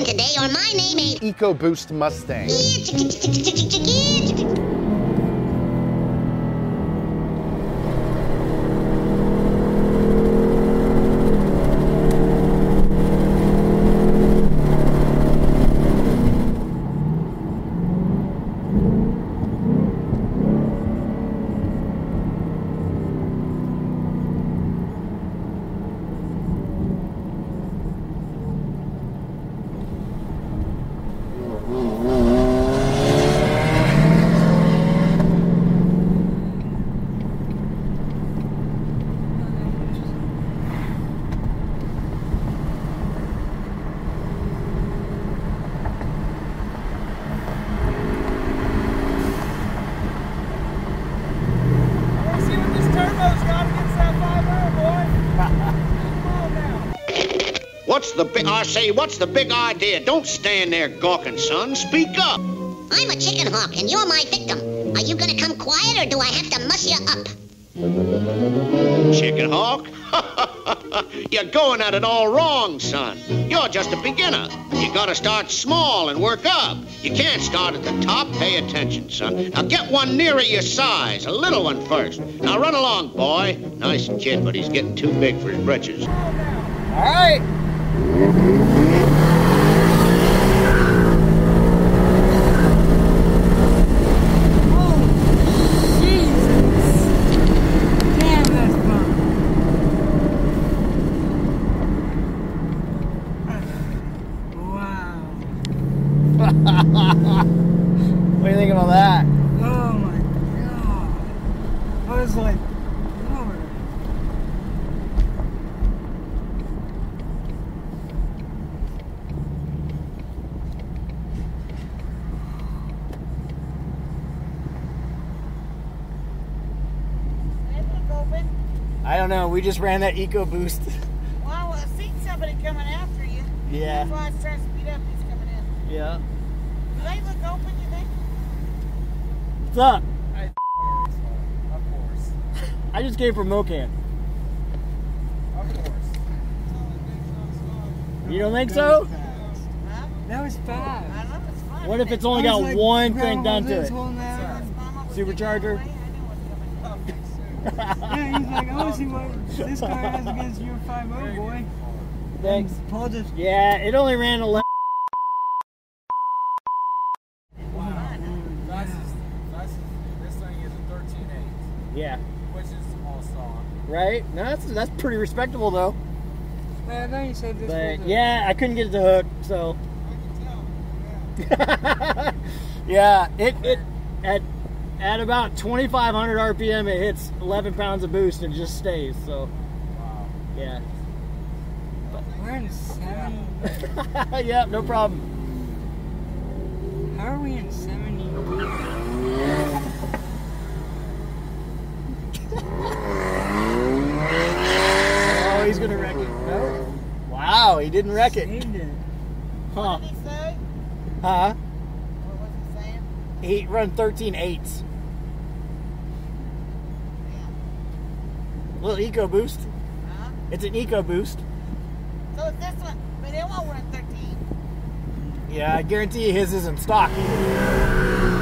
driving today or my name ain't EcoBoost Mustang. What's the big idea? Don't stand there gawking, son. Speak up. I'm a chicken hawk, and you're my victim. Are you gonna come quiet, or do I have to muss you up? Chicken hawk? You're going at it all wrong, son. You're just a beginner. You gotta start small and work up. You can't start at the top. Pay attention, son. Now get one nearer your size, a little one first. Now run along, boy. Nice kid, but he's getting too big for his britches. All right. What do you think about that? Oh my god. I was like, Lord. I don't know. We just ran that EcoBoost. Well, I seen somebody coming after you. Yeah. That's why I was trying to speed up. He's coming in. Yeah. Do they look open, you think? What's up? Of course. I just came from Mocan. Of course. You don't think so? Huh? That was fast. I know it's fine. What if it's only got one thing done to it? Supercharger? Yeah, he's like, I want to see what this car has against your 5.0, boy. Thanks. Paul just... Yeah, it only ran 11. This thing is a 13.8. Yeah. Which is all stock. Right? No, that's pretty respectable though. I know you said this But was yeah, I couldn't get it to hook, so. I can tell. Yeah, it at about 2,500 RPM, it hits 11 pounds of boost and just stays. So, Wow. yeah. We're in 70. Yeah, no problem. How are we in 70? Oh, he's gonna wreck it. No. Wow, he didn't wreck it. Saved it. Huh? What did he say? Huh? What was he saying? He run 13.8s. Little EcoBoost. Huh? It's an EcoBoost. So it's this one, but it won't run 13. Yeah, I guarantee you his isn't stock either.